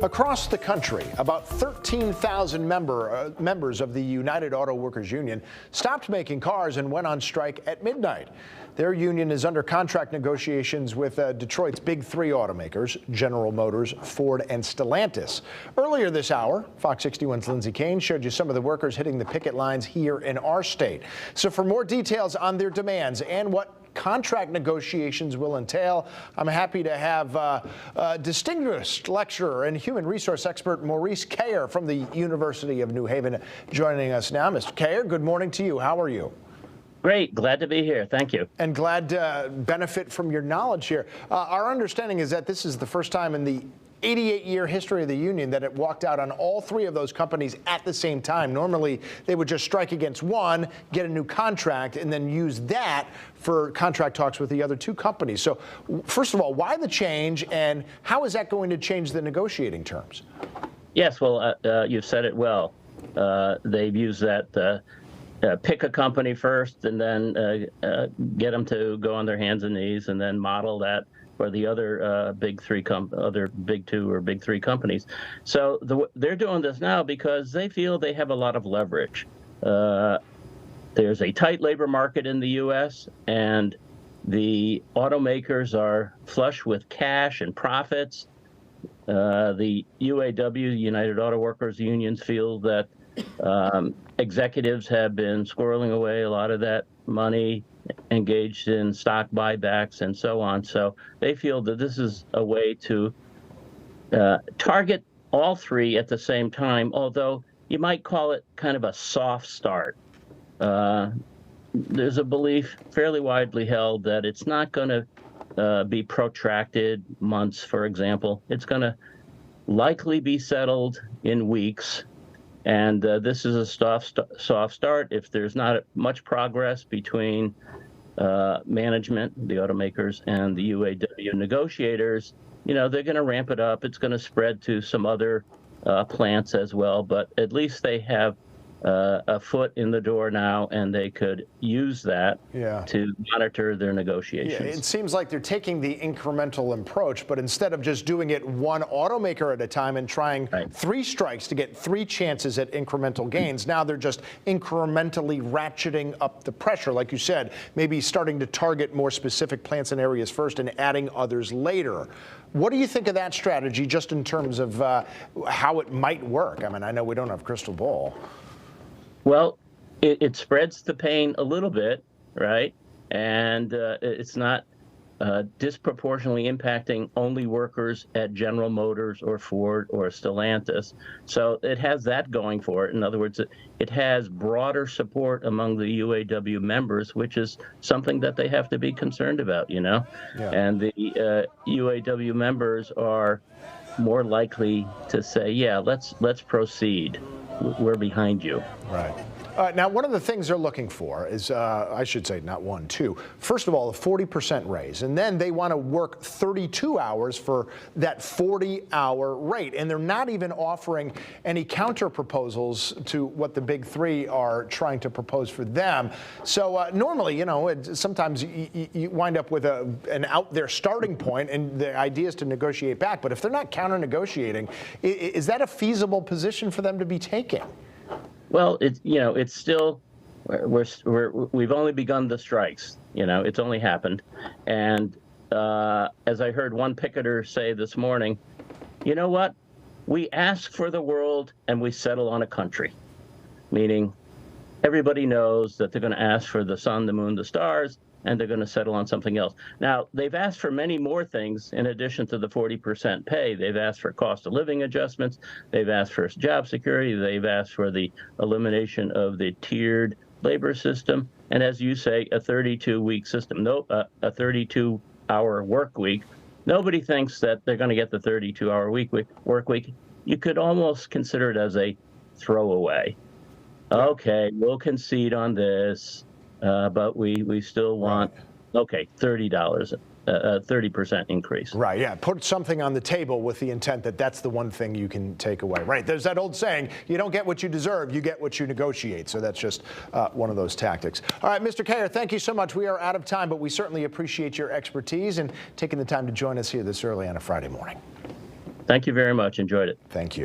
Across the country, about 13,000 members of the United Auto Workers Union stopped making cars and went on strike at midnight. Their union is under contract negotiations with Detroit's big three automakers, General Motors, Ford, and Stellantis. Earlier this hour, Fox61's Lindsay Kane showed you some of the workers hitting the picket lines here in our state. So for more details on their demands and what contract negotiations will entail, I'm happy to have distinguished lecturer and human resource expert Maurice Cayer from the University of New Haven joining us now. Mr. Cayer, good morning to you. How are you? Great. Glad to be here. Thank you. And glad to benefit from your knowledge here. Our understanding is that this is the first time in the 88-year history of the union that it walked out on all three of those companies at the same time. Normally, they would just strike against one, get a new contract, and then use that for contract talks with the other two companies. So, first of all, why the change, and how is that going to change the negotiating terms? Yes, well, you've said it well. They've used that pick a company first, and then get them to go on their hands and knees, and then model that for the other big two or big three companies. So they're doing this now because they feel they have a lot of leverage. There's a tight labor market in the U.S., and the automakers are flush with cash and profits. The UAW, United Auto Workers Unions, feel that executives have been squirreling away a lot of that money, engaged in stock buybacks and so on. So they feel that this is a way to target all three at the same time, although you might call it kind of a soft start. There's a belief fairly widely held that it's not going to be protracted months, for example. It's going to likely be settled in weeks. And this is a soft start. If there's not much progress between management, the automakers, and the UAW negotiators, they're going to ramp it up. It's going to spread to some other plants as well. But at least they have a foot in the door now, and they could use that to monitor their negotiations. Yeah, it seems like they're taking the incremental approach, but instead of just doing it one automaker at a time and trying three strikes to get three chances at incremental gains, now they're just incrementally ratcheting up the pressure. Like you said, maybe starting to target more specific plants and areas first and adding others later. What do you think of that strategy, just in terms of how it might work? I mean, I know we don't have a crystal ball. Well, it spreads the pain a little bit, right? And it's not disproportionately impacting only workers at General Motors or Ford or Stellantis. So it has that going for it. In other words, it has broader support among the UAW members, which is something that they have to be concerned about, Yeah. And the UAW members are more likely to say, yeah, let's proceed. We're behind you. Right. Now, one of the things they're looking for is, I should say, not one, two. First of all, a 40% raise, and then they want to work 32 hours for that 40-hour rate. And they're not even offering any counter proposals to what the big three are trying to propose for them. So normally, sometimes you wind up with an out there starting point, and the idea is to negotiate back. But if they're not counter negotiating, is that a feasible position for them to be taking? Well, it's still, we've only begun the strikes. It's only happened. And as I heard one picketer say this morning, you know what? We ask for the world and we settle on a country. Meaning everybody knows that they're going to ask for the sun, the moon, the stars, and they're going to settle on something else. Now, they've asked for many more things in addition to the 40% pay. They've asked for cost of living adjustments. They've asked for job security. They've asked for the elimination of the tiered labor system. And as you say, a 32-week system. No, a 32-hour work week. Nobody thinks that they're going to get the 32-hour work week. You could almost consider it as a throwaway. Okay, we'll concede on this. But we still want, $30, a 30% increase. Right, yeah. Put something on the table with the intent that that's the one thing you can take away. Right, there's that old saying, you don't get what you deserve, you get what you negotiate. So that's just one of those tactics. All right, Mr. Cayer, thank you so much. We are out of time, but we certainly appreciate your expertise and taking the time to join us here this early on a Friday morning. Thank you very much. Enjoyed it. Thank you.